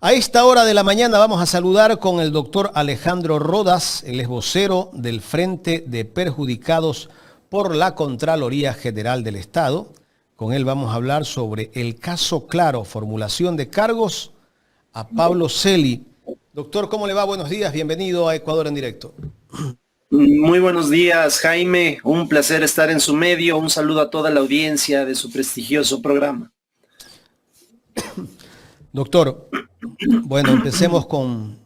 A esta hora de la mañana vamos a saludar con el doctor Alejandro Rodas, él es vocero del Frente de Perjudicados por la Contraloría General del Estado. Con él vamos a hablar sobre el caso Claro, formulación de cargos a Pablo Celi. Doctor, ¿cómo le va? Buenos días, bienvenido a Ecuador en directo. Muy buenos días, Jaime. Un placer estar en su medio. Un saludo a toda la audiencia de su prestigioso programa. Doctor, bueno, empecemos con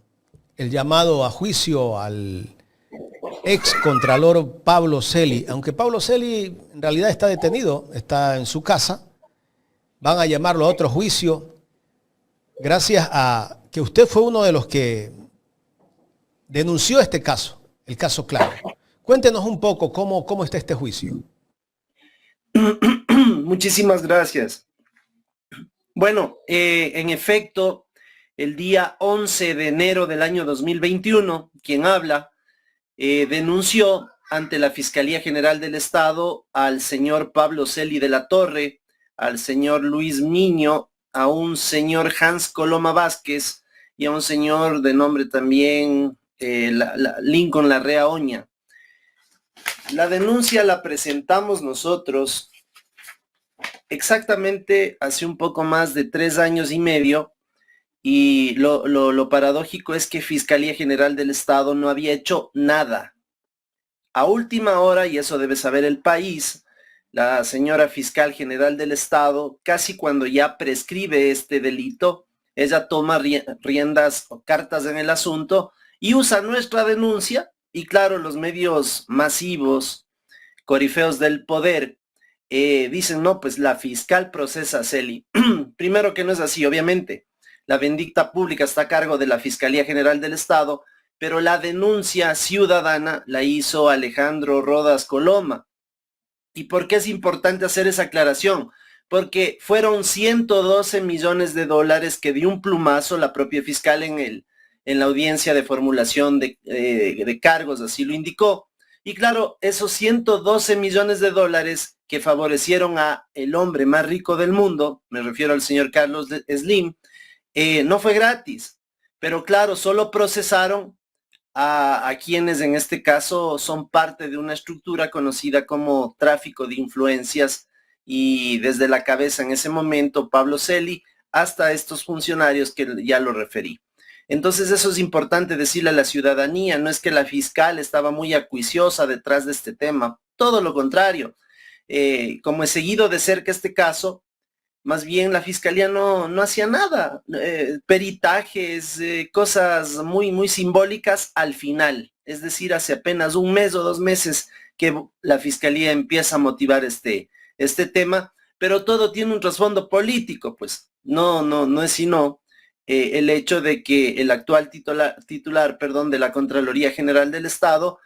el llamado a juicio al ex contralor Pablo Celi. Aunque Pablo Celi en realidad está detenido, está en su casa, van a llamarlo a otro juicio gracias a que usted fue uno de los que denunció este caso, el caso Claro. Cuéntenos un poco cómo está este juicio. Muchísimas gracias. Bueno, en efecto, el día 11 de enero del año 2021, quien habla, denunció ante la Fiscalía General del Estado al señor Pablo Celi de la Torre, al señor Luis Niño, a un señor Hans Coloma Vázquez y a un señor de nombre también Lincoln Larrea Oña. La denuncia la presentamos nosotros exactamente hace un poco más de 3 años y medio, y lo paradójico es que Fiscalía General del Estado no había hecho nada. A última hora, y eso debe saber el país, la señora Fiscal General del Estado, casi cuando ya prescribe este delito, ella toma riendas o cartas en el asunto y usa nuestra denuncia, y claro, los medios masivos, corifeos del poder, dicen, no, pues la fiscal procesa a Celi. Primero que no es así, obviamente. La vindicta pública está a cargo de la Fiscalía General del Estado, pero la denuncia ciudadana la hizo Alejandro Rodas Coloma. ¿Y por qué es importante hacer esa aclaración? Porque fueron 112 millones de dólares que de un plumazo la propia fiscal en la audiencia de formulación de cargos, así lo indicó. Y claro, esos 112 millones de dólares que favorecieron a el hombre más rico del mundo, me refiero al señor Carlos Slim, no fue gratis, pero claro, solo procesaron a quienes en este caso son parte de una estructura conocida como tráfico de influencias, y desde la cabeza en ese momento Pablo Celi hasta estos funcionarios que ya lo referí. Entonces eso es importante decirle a la ciudadanía, no es que la fiscal estaba muy acuiciosa detrás de este tema, todo lo contrario. Como he seguido de cerca este caso, más bien la fiscalía no hacía nada, peritajes, cosas muy simbólicas al final, es decir, hace apenas 1 mes o 2 meses que la fiscalía empieza a motivar este tema, pero todo tiene un trasfondo político, pues no es sino el hecho de que el actual titular de la Contraloría General del Estado,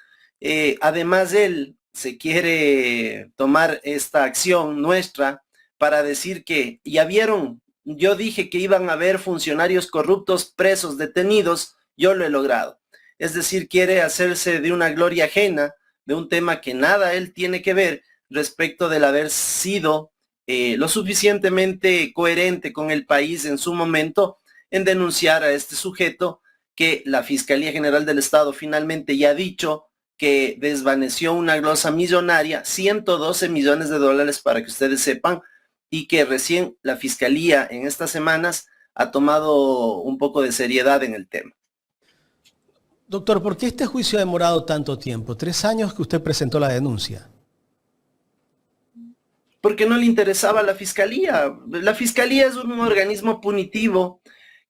además él se quiere tomar esta acción nuestra para decir que, ya vieron, yo dije que iban a haber funcionarios corruptos presos, detenidos, yo lo he logrado. Es decir, quiere hacerse de una gloria ajena, de un tema que nada él tiene que ver respecto del haber sido lo suficientemente coherente con el país en su momento en denunciar a este sujeto que la Fiscalía General del Estado finalmente ya ha dicho que desvaneció una glosa millonaria, 112 millones de dólares para que ustedes sepan, y que recién la Fiscalía en estas semanas ha tomado un poco de seriedad en el tema. Doctor, ¿por qué este juicio ha demorado tanto tiempo? 3 años que usted presentó la denuncia. Porque no le interesaba a la Fiscalía. La Fiscalía es un organismo punitivo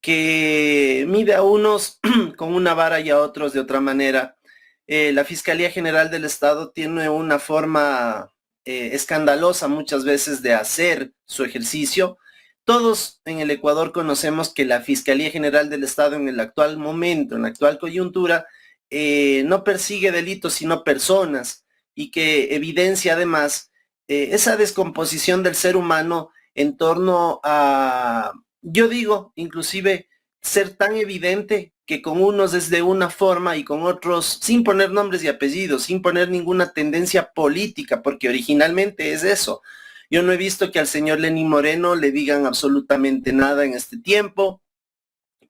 que mide a unos con una vara y a otros de otra manera. La Fiscalía General del Estado tiene una forma escandalosa muchas veces de hacer su ejercicio. Todos en el Ecuador conocemos que la Fiscalía General del Estado en el actual momento, en la actual coyuntura, no persigue delitos sino personas, y que evidencia además esa descomposición del ser humano en torno a, yo digo, inclusive ser tan evidente que con unos es de una forma y con otros, sin poner nombres y apellidos, sin poner ninguna tendencia política, porque originalmente es eso. Yo no he visto que al señor Lenín Moreno le digan absolutamente nada en este tiempo,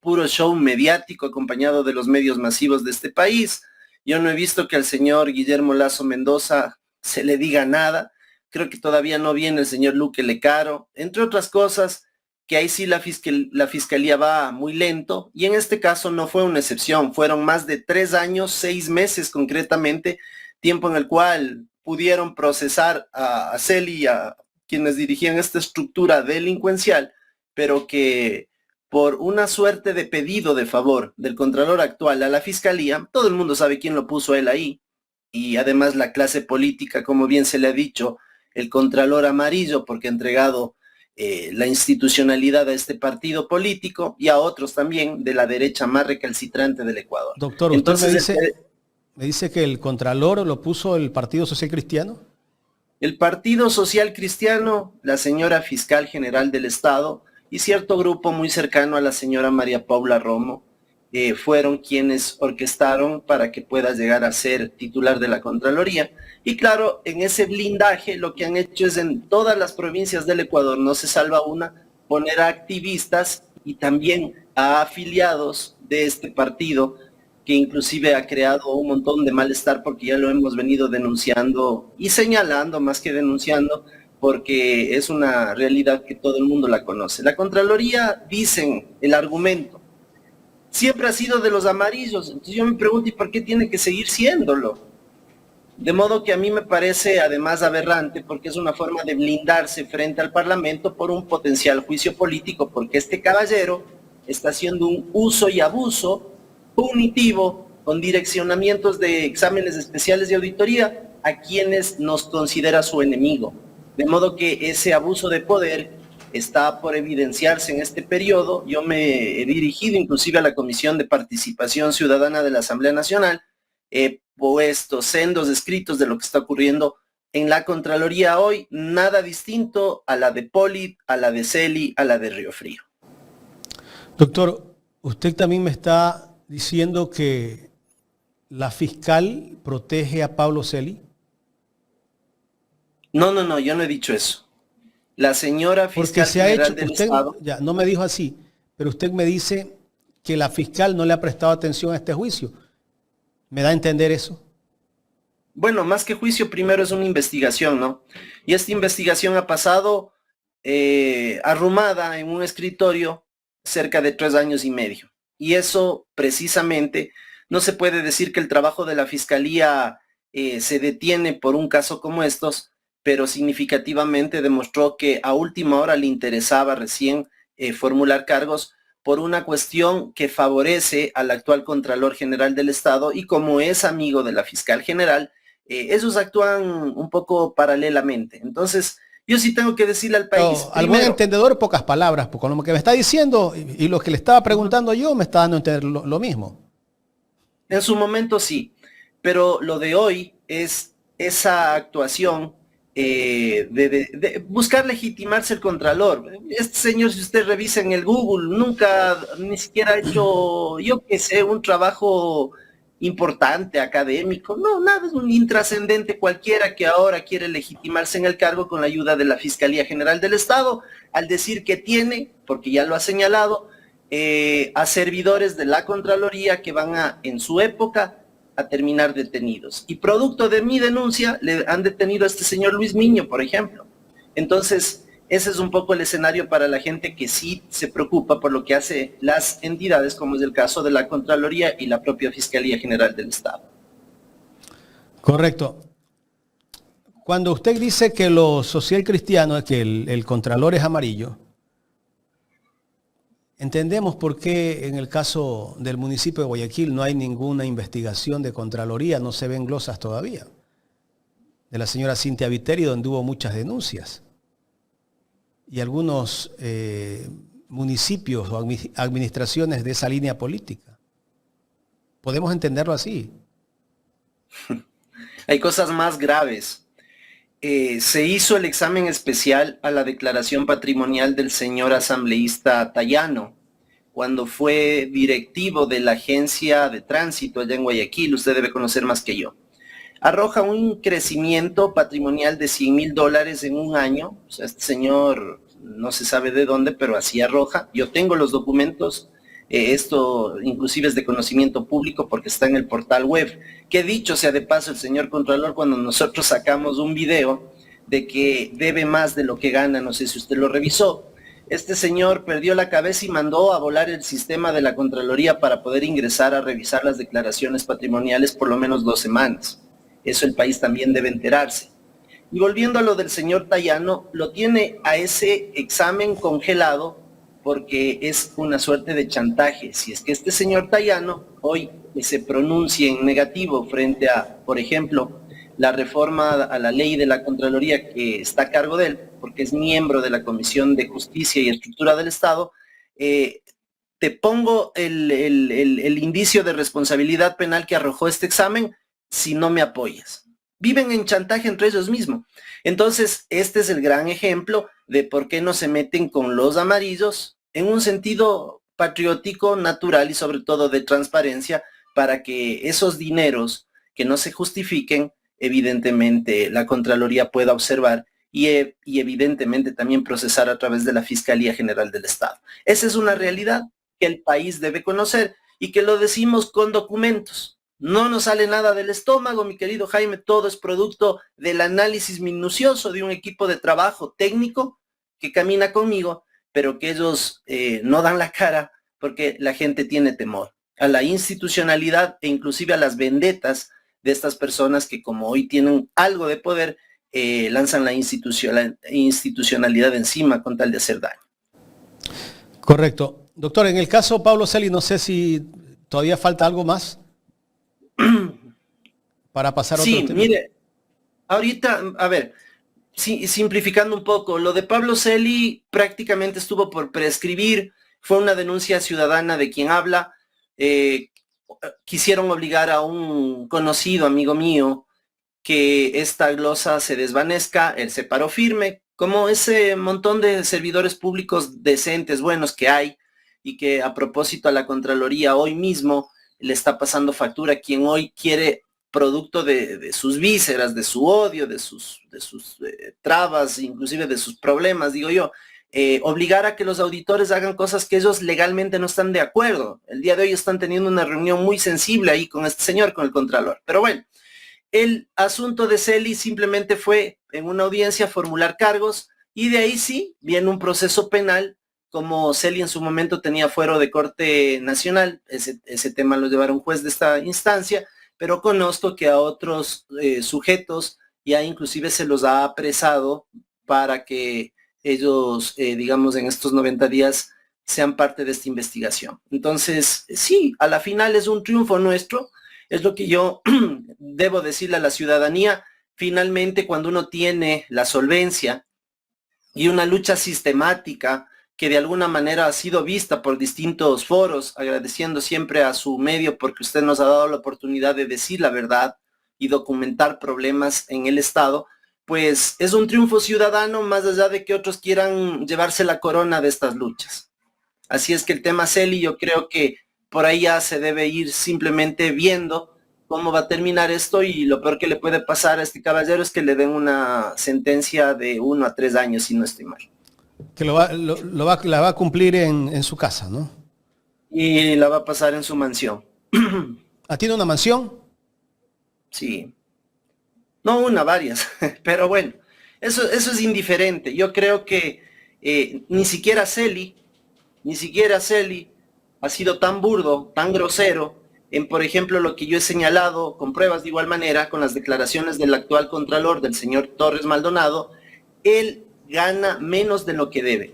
puro show mediático acompañado de los medios masivos de este país. Yo no he visto que al señor Guillermo Lasso Mendoza se le diga nada. Creo que todavía no viene el señor Luque Lecaro, entre otras cosas, que ahí sí la fiscalía va muy lento, y en este caso no fue una excepción, fueron más de 3 años, 6 meses concretamente, tiempo en el cual pudieron procesar a Celi, a quienes dirigían esta estructura delincuencial, pero que por una suerte de pedido de favor del contralor actual a la fiscalía, todo el mundo sabe quién lo puso a él ahí, y además la clase política, como bien se le ha dicho, el contralor amarillo, porque ha entregado la institucionalidad a este partido político y a otros también de la derecha más recalcitrante del Ecuador. Doctor, entonces me dice que el contralor lo puso el Partido Social Cristiano. El Partido Social Cristiano, la señora fiscal general del Estado y cierto grupo muy cercano a la señora María Paula Romo fueron quienes orquestaron para que pueda llegar a ser titular de la Contraloría. Y claro, en ese blindaje lo que han hecho es en todas las provincias del Ecuador, no se salva una, poner a activistas y también a afiliados de este partido, que inclusive ha creado un montón de malestar porque ya lo hemos venido denunciando y señalando más que denunciando, porque es una realidad que todo el mundo la conoce. La Contraloría, dicen el argumento, siempre ha sido de los amarillos. Entonces yo me pregunto, ¿y por qué tiene que seguir siéndolo? De modo que a mí me parece además aberrante, porque es una forma de blindarse frente al Parlamento por un potencial juicio político, porque este caballero está haciendo un uso y abuso punitivo con direccionamientos de exámenes especiales de auditoría a quienes nos considera su enemigo. De modo que ese abuso de poder está por evidenciarse en este periodo. Yo me he dirigido inclusive a la Comisión de Participación Ciudadana de la Asamblea Nacional, he puesto sendos escritos de lo que está ocurriendo en la Contraloría hoy, nada distinto a la de Polit, a la de Celi, a la de Río Frío. Doctor, usted también me está diciendo que la fiscal protege a Pablo Celi. No, yo no he dicho eso. La señora fiscal general del Estado... Ya, no me dijo así, pero usted me dice que la fiscal no le ha prestado atención a este juicio. ¿Me da a entender eso? Bueno, más que juicio, primero es una investigación, ¿no? Y esta investigación ha pasado arrumada en un escritorio cerca de 3 años y medio. Y eso, precisamente, no se puede decir que el trabajo de la fiscalía se detiene por un caso como estos, pero significativamente demostró que a última hora le interesaba recién formular cargos por una cuestión que favorece al actual Contralor General del Estado, y como es amigo de la fiscal general, ellos actúan un poco paralelamente. Entonces, yo sí tengo que decirle al país... No, al buen entendedor, pocas palabras, porque con lo que me está diciendo y lo que le estaba preguntando yo, me está dando a entender lo mismo. En su momento sí, pero lo de hoy es esa actuación de buscar legitimarse el Contralor. Este señor, si usted revisa en el Google, nunca ni siquiera ha hecho, yo qué sé, un trabajo importante, académico, no, nada, es un intrascendente cualquiera que ahora quiere legitimarse en el cargo con la ayuda de la Fiscalía General del Estado, al decir que tiene, porque ya lo ha señalado, a servidores de la Contraloría que van a, en su época, a terminar detenidos. Y producto de mi denuncia, le han detenido a este señor Luis Miño, por ejemplo. Entonces, ese es un poco el escenario para la gente que sí se preocupa por lo que hace las entidades, como es el caso de la Contraloría y la propia Fiscalía General del Estado. Correcto. Cuando usted dice que lo social cristiano, que el Contralor es amarillo, entendemos por qué en el caso del municipio de Guayaquil no hay ninguna investigación de Contraloría, no se ven glosas todavía, de la señora Cintia Viteri, donde hubo muchas denuncias. Y algunos municipios o administraciones de esa línea política. Podemos entenderlo así. Hay cosas más graves. Se hizo el examen especial a la declaración patrimonial del señor asambleísta Tayano, cuando fue directivo de la agencia de tránsito allá en Guayaquil. Usted debe conocer más que yo. Arroja un crecimiento patrimonial de $100,000 en un año. O sea, este señor no se sabe de dónde, pero así arroja. Yo tengo los documentos esto inclusive es de conocimiento público porque está en el portal web. Que dicho sea de paso el señor Contralor, cuando nosotros sacamos un video de que debe más de lo que gana, no sé si usted lo revisó, este señor perdió la cabeza y mandó a volar el sistema de la Contraloría para poder ingresar a revisar las declaraciones patrimoniales por lo menos 2 semanas. Eso el país también debe enterarse. Y volviendo a lo del señor Tayano, lo tiene a ese examen congelado porque es una suerte de chantaje. Si es que este señor Tayano hoy se pronuncia en negativo frente a, por ejemplo, la reforma a la ley de la Contraloría que está a cargo de él, porque es miembro de la Comisión de Justicia y Estructura del Estado, te pongo el indicio de responsabilidad penal que arrojó este examen si no me apoyas. Viven en chantaje entre ellos mismos. Entonces, este es el gran ejemplo de por qué no se meten con los amarillos en un sentido patriótico, natural y sobre todo de transparencia, para que esos dineros que no se justifiquen, evidentemente la Contraloría pueda observar y evidentemente también procesar a través de la Fiscalía General del Estado. Esa es una realidad que el país debe conocer y que lo decimos con documentos. No nos sale nada del estómago, mi querido Jaime, todo es producto del análisis minucioso de un equipo de trabajo técnico que camina conmigo, pero que ellos no dan la cara porque la gente tiene temor a la institucionalidad e inclusive a las vendetas de estas personas que como hoy tienen algo de poder, lanzan la institucionalidad encima con tal de hacer daño. Correcto. Doctor, en el caso Pablo Celi, no sé si todavía falta algo más para pasar a otro tema. Sí, mire, ahorita, a ver, simplificando un poco, lo de Pablo Celi prácticamente estuvo por prescribir, fue una denuncia ciudadana de quien habla, quisieron obligar a un conocido amigo mío que esta glosa se desvanezca, él se paró firme, como ese montón de servidores públicos decentes, buenos que hay, y que a propósito a la Contraloría hoy mismo le está pasando factura, quien hoy quiere, producto de sus vísceras, de su odio, de sus trabas, inclusive de sus problemas, digo yo, obligar a que los auditores hagan cosas que ellos legalmente no están de acuerdo. El día de hoy están teniendo una reunión muy sensible ahí con este señor, con el Contralor. Pero bueno, el asunto de Celi simplemente fue en una audiencia formular cargos y de ahí sí viene un proceso penal. Como Celi en su momento tenía fuero de Corte Nacional, ese tema lo llevará un juez de esta instancia, pero conozco que a otros sujetos ya inclusive se los ha apresado para que ellos, digamos, en estos 90 días sean parte de esta investigación. Entonces, sí, a la final es un triunfo nuestro, es lo que yo debo decirle a la ciudadanía. Finalmente, cuando uno tiene la solvencia y una lucha sistemática que de alguna manera ha sido vista por distintos foros, agradeciendo siempre a su medio porque usted nos ha dado la oportunidad de decir la verdad y documentar problemas en el Estado, pues es un triunfo ciudadano más allá de que otros quieran llevarse la corona de estas luchas. Así es que el tema Celi, yo creo que por ahí ya se debe ir simplemente viendo cómo va a terminar esto, y lo peor que le puede pasar a este caballero es que le den una sentencia de 1 a 3 años, si no estoy mal. Que la va a cumplir en su casa, ¿no? Y la va a pasar en su mansión. ¿Tiene una mansión? Sí. No una, varias. Pero bueno, eso es indiferente. Yo creo que ni siquiera Celi ha sido tan burdo, tan grosero, en, por ejemplo, lo que yo he señalado, con pruebas de igual manera, con las declaraciones del actual Contralor, del señor Torres Maldonado. Él gana menos de lo que debe.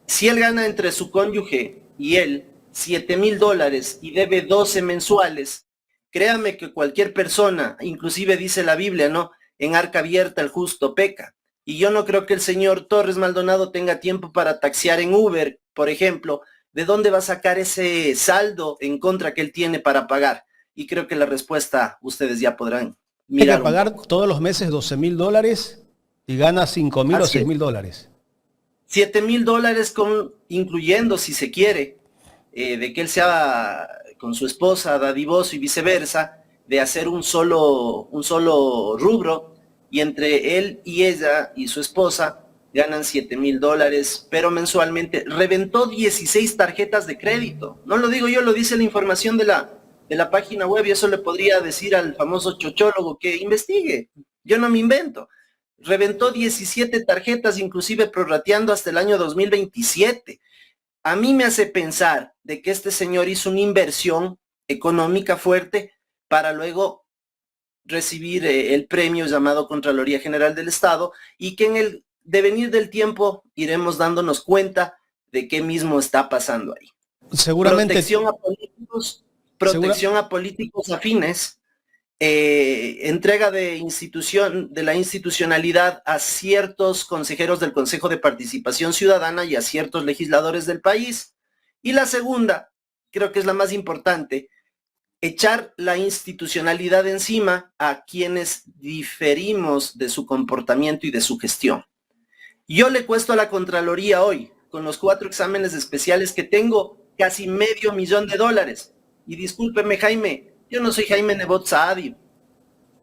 Si él gana entre su cónyuge y él $7,000 y debe 12 mensuales, créame que cualquier persona, inclusive dice la Biblia, ¿no? En arca abierta el justo peca. Y yo no creo que el señor Torres Maldonado tenga tiempo para taxiar en Uber, por ejemplo. ¿De dónde va a sacar ese saldo en contra que él tiene para pagar? Y creo que la respuesta ustedes ya podrán mirar. Hay que pagar todos los meses $12,000 y gana $5,000 o $6,000. $7,000 incluyendo, si se quiere, de que él sea con su esposa dadivoso y viceversa, de hacer un solo rubro, y entre él y ella y su esposa ganan $7,000, pero mensualmente reventó 16 tarjetas de crédito. No lo digo yo, lo dice la información de la página web, y eso le podría decir al famoso chochólogo que investigue. Yo no me invento. Reventó 17 tarjetas, inclusive prorrateando hasta el año 2027. A mí me hace pensar de que este señor hizo una inversión económica fuerte para luego recibir el premio llamado Contraloría General del Estado, y que en el devenir del tiempo iremos dándonos cuenta de qué mismo está pasando ahí. Seguramente. Protección a políticos afines, entrega de la institucionalidad a ciertos consejeros del Consejo de Participación Ciudadana y a ciertos legisladores del país. Y la segunda, creo que es la más importante, echar la institucionalidad encima a quienes diferimos de su comportamiento y de su gestión. Yo le cuesto a la Contraloría hoy, con los 4 exámenes especiales que tengo, casi $500,000. Y discúlpeme, Jaime, yo no soy Jaime Nebot Saadi,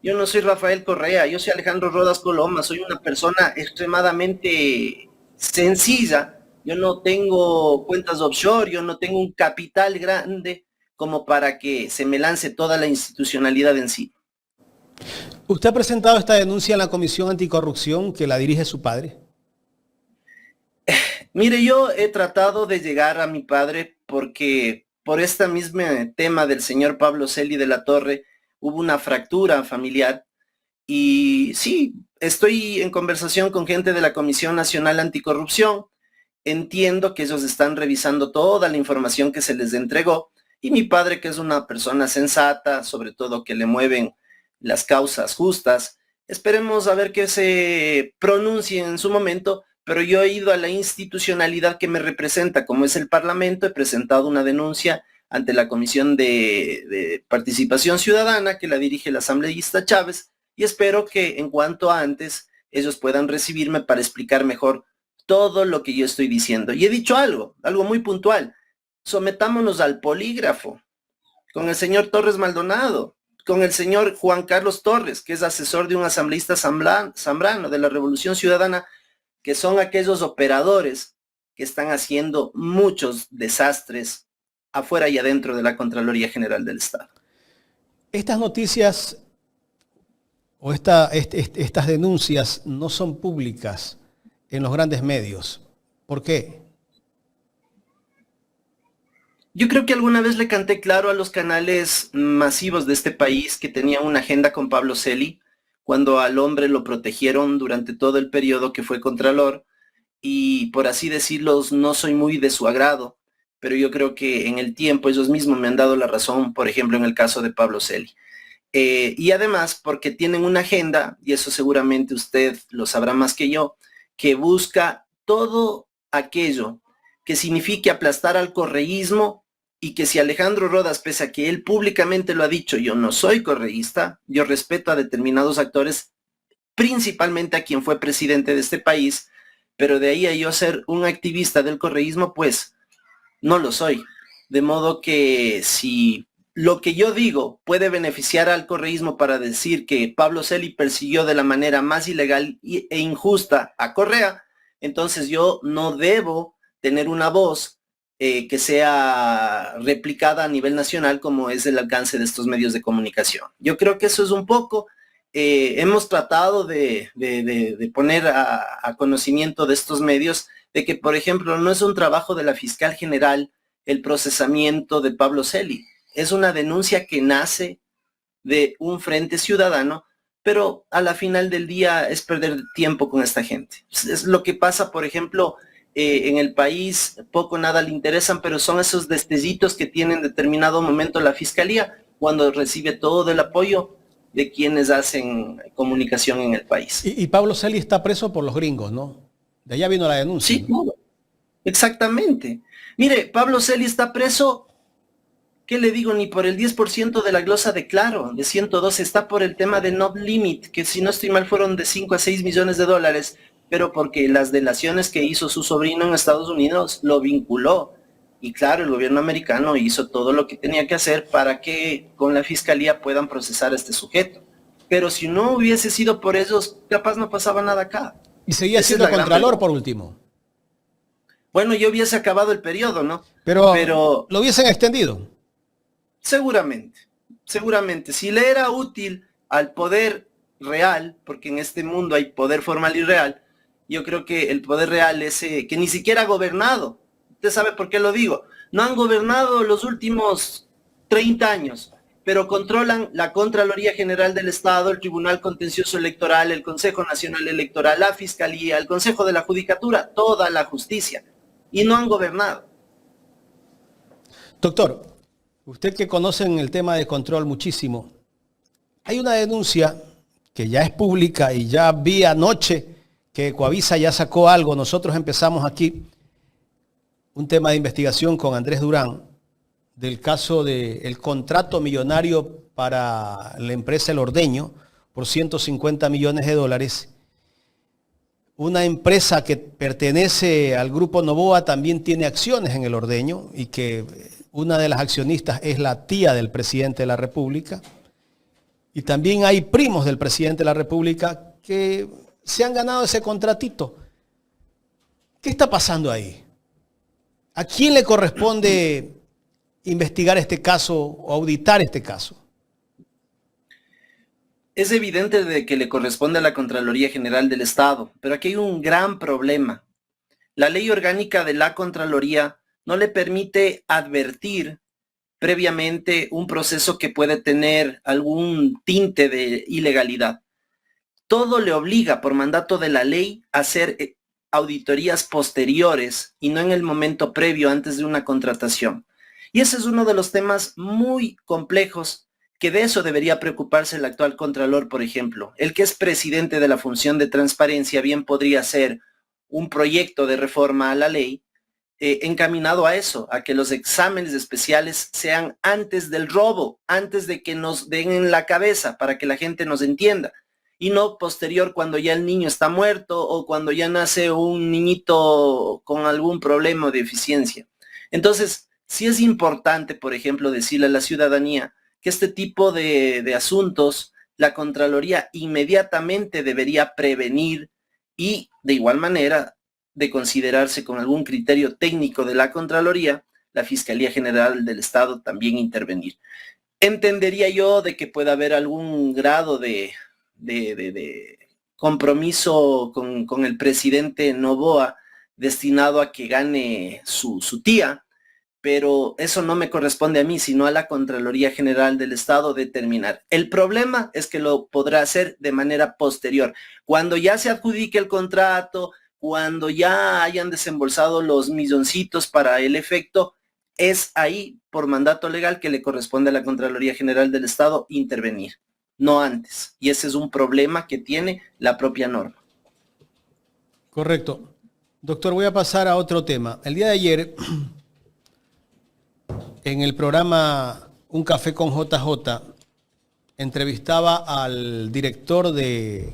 yo no soy Rafael Correa, yo soy Alejandro Rodas Coloma, soy una persona extremadamente sencilla. Yo no tengo cuentas offshore, yo no tengo un capital grande como para que se me lance toda la institucionalidad en sí. ¿Usted ha presentado esta denuncia en la Comisión Anticorrupción que la dirige su padre? Mire, yo he tratado de llegar a mi padre porque por este mismo tema del señor Pablo Celi de la Torre hubo una fractura familiar, y sí, estoy en conversación con gente de la Comisión Nacional Anticorrupción. Entiendo que ellos están revisando toda la información que se les entregó, y mi padre, que es una persona sensata, sobre todo que le mueven las causas justas, esperemos a ver que se pronuncie en su momento. Pero yo he ido a la institucionalidad que me representa, como es el Parlamento, he presentado una denuncia ante la Comisión de Participación Ciudadana, que la dirige el asambleísta Chávez, y espero que en cuanto antes ellos puedan recibirme para explicar mejor todo lo que yo estoy diciendo. Y he dicho algo muy puntual: sometámonos al polígrafo con el señor Torres Maldonado, con el señor Juan Carlos Torres, que es asesor de un asambleísta zambrano de la Revolución Ciudadana, que son aquellos operadores que están haciendo muchos desastres afuera y adentro de la Contraloría General del Estado. Estas noticias o estas denuncias no son públicas en los grandes medios. ¿Por qué? Yo creo que alguna vez le canté claro a los canales masivos de este país que tenían una agenda con Pablo Celi, cuando al hombre lo protegieron durante todo el periodo que fue contralor, y por así decirlo, no soy muy de su agrado, pero yo creo que en el tiempo ellos mismos me han dado la razón, por ejemplo, en el caso de Pablo Celi. Y además porque tienen una agenda, y eso seguramente usted lo sabrá más que yo, que busca todo aquello que signifique aplastar al correísmo, y que si Alejandro Rodas, pese a que él públicamente lo ha dicho, yo no soy correísta, yo respeto a determinados actores, principalmente a quien fue presidente de este país, pero de ahí a yo ser un activista del correísmo, pues no lo soy. De modo que si lo que yo digo puede beneficiar al correísmo para decir que Pablo Celi persiguió de la manera más ilegal e injusta a Correa, entonces yo no debo tener una voz que sea replicada a nivel nacional, como es el alcance de estos medios de comunicación. Yo creo que eso es un poco, hemos tratado de poner a conocimiento de estos medios de que, por ejemplo, no es un trabajo de la fiscal general el procesamiento de Pablo Celi, es una denuncia que nace de un frente ciudadano, pero a la final del día es perder tiempo con esta gente. Es lo que pasa, por ejemplo, en el país, poco o nada le interesan, pero son esos destellitos que tiene en determinado momento la fiscalía cuando recibe todo el apoyo de quienes hacen comunicación en el país. Y Pablo Celi está preso por los gringos, ¿no? De allá vino la denuncia. Sí, ¿no? Exactamente. Mire, Pablo Celi está preso, ¿qué le digo? Ni por el 10% de la glosa de Claro, de 112, está por el tema de no limit, que si no estoy mal fueron de 5 a 6 millones de dólares, pero porque las delaciones que hizo su sobrino en Estados Unidos lo vinculó. Y claro, el gobierno americano hizo todo lo que tenía que hacer para que con la fiscalía puedan procesar a este sujeto. Pero si no hubiese sido por ellos, capaz no pasaba nada acá. Y seguía Esa es siendo la gran Contralor pregunta. por último. Bueno, yo hubiese acabado el periodo, ¿no? Pero lo hubiesen extendido. Seguramente, seguramente. Si le era útil al poder real, porque en este mundo hay poder formal y real, yo creo que el poder real es que ni siquiera ha gobernado. Usted sabe por qué lo digo. No han gobernado los últimos 30 años, pero controlan la Contraloría General del Estado, el Tribunal Contencioso Electoral, el Consejo Nacional Electoral, la Fiscalía, el Consejo de la Judicatura, toda la justicia. Y no han gobernado. Doctor, usted que conoce en el tema de control muchísimo, hay una denuncia que ya es pública y ya vi anoche que Coavisa ya sacó algo. Nosotros empezamos aquí un tema de investigación con Andrés Durán del caso del contrato millonario para la empresa El Ordeño por $150 millones. Una empresa que pertenece al grupo Noboa también tiene acciones en El Ordeño y que una de las accionistas es la tía del presidente de la República. Y también hay primos del presidente de la República que se han ganado ese contratito. ¿Qué está pasando ahí? ¿A quién le corresponde investigar este caso o auditar este caso? Es evidente de que le corresponde a la Contraloría General del Estado, pero aquí hay un gran problema. La ley orgánica de la Contraloría no le permite advertir previamente un proceso que puede tener algún tinte de ilegalidad. Todo le obliga por mandato de la ley a hacer auditorías posteriores y no en el momento previo antes de una contratación. Y ese es uno de los temas muy complejos que de eso debería preocuparse el actual Contralor, por ejemplo. El que es presidente de la función de transparencia bien podría ser un proyecto de reforma a la ley encaminado a eso, a que los exámenes especiales sean antes del robo, antes de que nos den en la cabeza, para que la gente nos entienda, y no posterior cuando ya el niño está muerto o cuando ya nace un niñito con algún problema o deficiencia. Entonces, sí es importante, por ejemplo, decirle a la ciudadanía que este tipo de asuntos, la Contraloría inmediatamente debería prevenir y, de igual manera, de considerarse con algún criterio técnico de la Contraloría, la Fiscalía General del Estado también intervenir. Entendería yo de que pueda haber algún grado de compromiso con el presidente Noboa destinado a que gane su tía, pero eso no me corresponde a mí, sino a la Contraloría General del Estado determinar. El problema es que lo podrá hacer de manera posterior, cuando ya se adjudique el contrato, cuando ya hayan desembolsado los milloncitos para el efecto, es ahí, por mandato legal, que le corresponde a la Contraloría General del Estado intervenir, no antes. Y ese es un problema que tiene la propia norma. Correcto. Doctor, voy a pasar a otro tema. El día de ayer, en el programa Un Café con JJ, entrevistaba al director de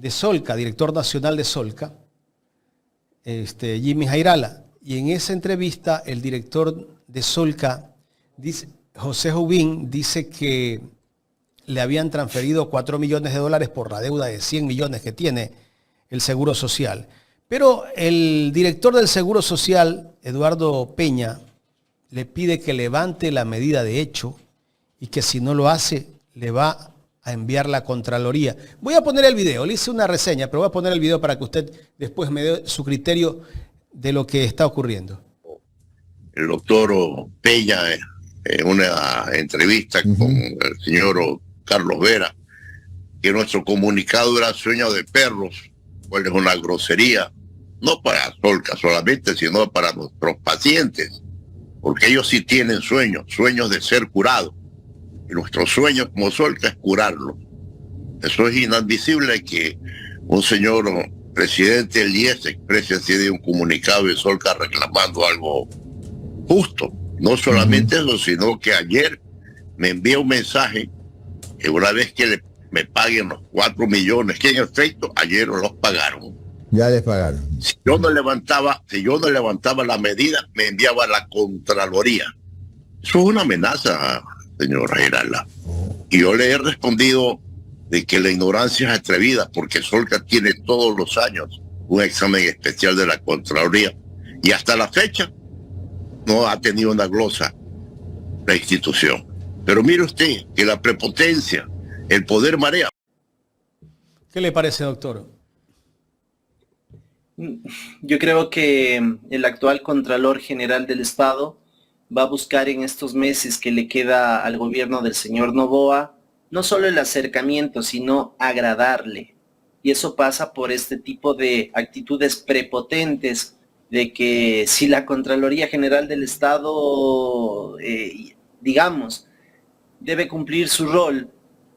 Solca, director nacional de Solca, Jimmy Jairala. Y en esa entrevista, el director de Solca, José Jubín, dice que le habían transferido $4 millones por la deuda de 100 millones que tiene el Seguro Social. Pero el director del Seguro Social, Eduardo Peña, le pide que levante la medida de hecho y que si no lo hace, le va a enviar la Contraloría. Voy a poner el video, le hice una reseña, pero voy a poner el video para que usted después me dé su criterio de lo que está ocurriendo. El doctor Peña, en una entrevista con el señor Carlos Vera, que nuestro comunicado era sueño de perros, cual es una grosería, no para Solca solamente, sino para nuestros pacientes, porque ellos sí tienen sueños de ser curados. Y nuestro sueño como Solca es curarlo. Eso es inadmisible que un señor presidente del IES exprese así de un comunicado de Solca reclamando algo justo. No solamente eso, sino que ayer me envía un mensaje que una vez que me paguen los 4 millones, que en efecto ayer los pagaron. Ya les pagaron. Si yo no levantaba la medida, me enviaba a la Contraloría. Eso es una amenaza, señor Jairala. Y yo le he respondido de que la ignorancia es atrevida, porque Solca tiene todos los años un examen especial de la Contraloría y hasta la fecha no ha tenido una glosa la institución. Pero mire usted que la prepotencia, el poder marea. ¿Qué le parece, doctor? Yo creo que el actual Contralor General del Estado va a buscar en estos meses que le queda al gobierno del señor Noboa no solo el acercamiento, sino agradarle. Y eso pasa por este tipo de actitudes prepotentes de que si la Contraloría General del Estado, digamos, debe cumplir su rol,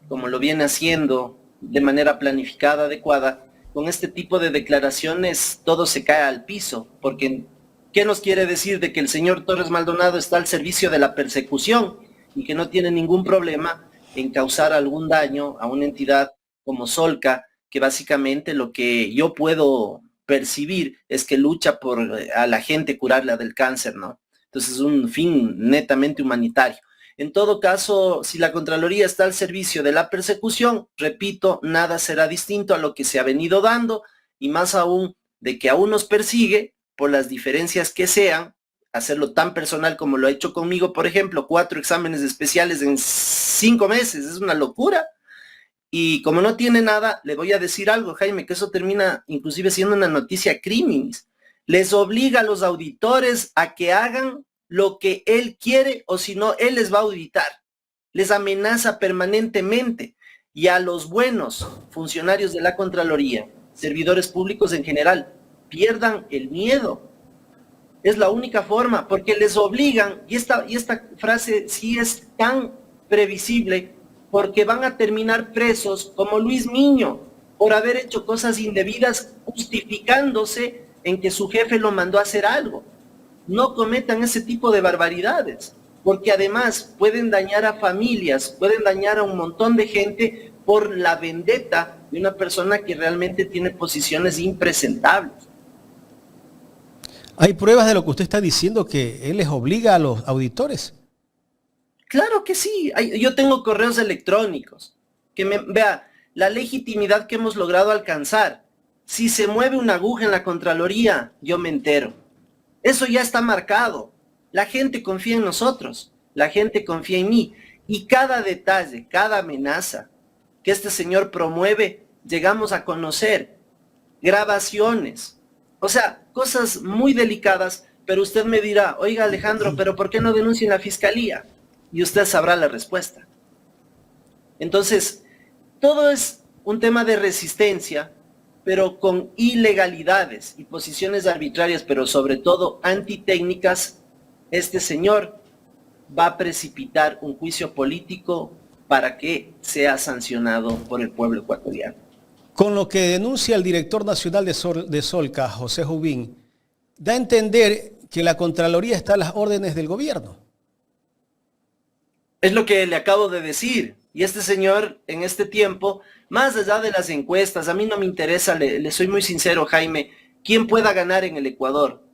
como lo viene haciendo de manera planificada, adecuada, con este tipo de declaraciones todo se cae al piso, porque ¿qué nos quiere decir de que el señor Torres Maldonado está al servicio de la persecución y que no tiene ningún problema en causar algún daño a una entidad como Solca, que básicamente lo que yo puedo percibir es que lucha por a la gente curarla del cáncer, ¿no? Entonces es un fin netamente humanitario. En todo caso, si la Contraloría está al servicio de la persecución, repito, nada será distinto a lo que se ha venido dando, y más aún de que aún nos persigue por las diferencias que sean, hacerlo tan personal como lo ha hecho conmigo, por ejemplo, 4 exámenes especiales en 5 meses, es una locura. Y como no tiene nada, le voy a decir algo, Jaime, que eso termina inclusive siendo una noticia criminis. Les obliga a los auditores a que hagan lo que él quiere, o si no, él les va a auditar. Les amenaza permanentemente. Y a los buenos funcionarios de la Contraloría, servidores públicos en general, pierdan el miedo. Es la única forma, porque les obligan, y esta frase sí es tan previsible, porque van a terminar presos como Luis Miño, por haber hecho cosas indebidas, justificándose en que su jefe lo mandó a hacer algo. No cometan ese tipo de barbaridades, porque además pueden dañar a familias, pueden dañar a un montón de gente por la vendetta de una persona que realmente tiene posiciones impresentables. ¿Hay pruebas de lo que usted está diciendo, que él les obliga a los auditores? Claro que sí. Yo tengo correos electrónicos. Vea, la legitimidad que hemos logrado alcanzar. Si se mueve una aguja en la Contraloría, yo me entero. Eso ya está marcado. La gente confía en nosotros. La gente confía en mí. Y cada detalle, cada amenaza que este señor promueve, llegamos a conocer. Grabaciones. O sea, cosas muy delicadas, pero usted me dirá, oiga Alejandro, ¿pero por qué no denuncia en la fiscalía? Y usted sabrá la respuesta. Entonces, todo es un tema de resistencia, pero con ilegalidades y posiciones arbitrarias, pero sobre todo antitécnicas. Este señor va a precipitar un juicio político para que sea sancionado por el pueblo ecuatoriano. Con lo que denuncia el director nacional de Solca, José Jubín, da a entender que la Contraloría está a las órdenes del gobierno. Es lo que le acabo de decir. Y este señor, en este tiempo, más allá de las encuestas, a mí no me interesa, le soy muy sincero, Jaime, quién pueda ganar en el Ecuador.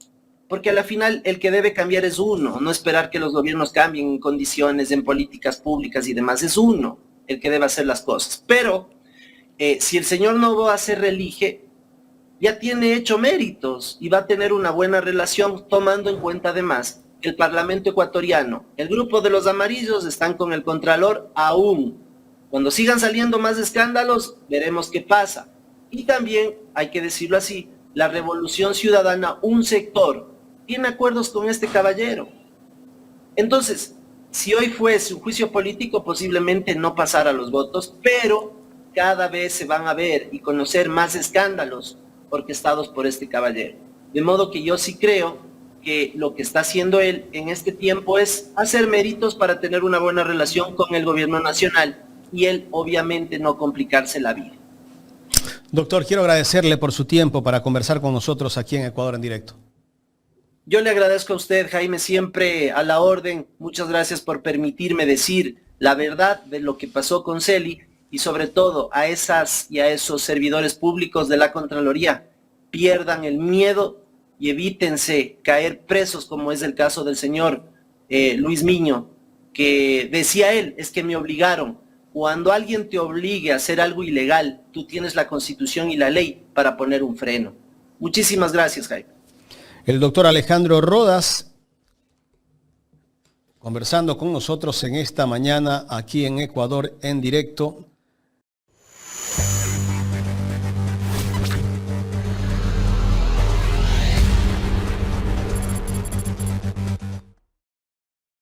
Porque a la final el que debe cambiar es uno, no esperar que los gobiernos cambien en condiciones, en políticas públicas y demás. Es uno el que debe hacer las cosas. Pero si el señor Noboa se reelige, ya tiene hecho méritos y va a tener una buena relación, tomando en cuenta además que el Parlamento ecuatoriano, el grupo de los amarillos están con el Contralor aún. Cuando sigan saliendo más escándalos, veremos qué pasa. Y también, hay que decirlo así, la Revolución Ciudadana, un sector, tiene acuerdos con este caballero. Entonces, si hoy fuese un juicio político, posiblemente no pasara los votos, pero cada vez se van a ver y conocer más escándalos orquestados por este caballero. De modo que yo sí creo que lo que está haciendo él en este tiempo es hacer méritos para tener una buena relación con el gobierno nacional y él obviamente no complicarse la vida. Doctor, quiero agradecerle por su tiempo para conversar con nosotros aquí en Ecuador en Directo. Yo le agradezco a usted, Jaime, siempre a la orden. Muchas gracias por permitirme decir la verdad de lo que pasó con Celi y sobre todo a esas y a esos servidores públicos de la Contraloría. Pierdan el miedo y evítense caer presos, como es el caso del señor Luis Miño, que decía él, es que me obligaron. Cuando alguien te obligue a hacer algo ilegal, tú tienes la Constitución y la ley para poner un freno. Muchísimas gracias, Jaime. El doctor Alejandro Rodas, conversando con nosotros en esta mañana aquí en Ecuador en directo.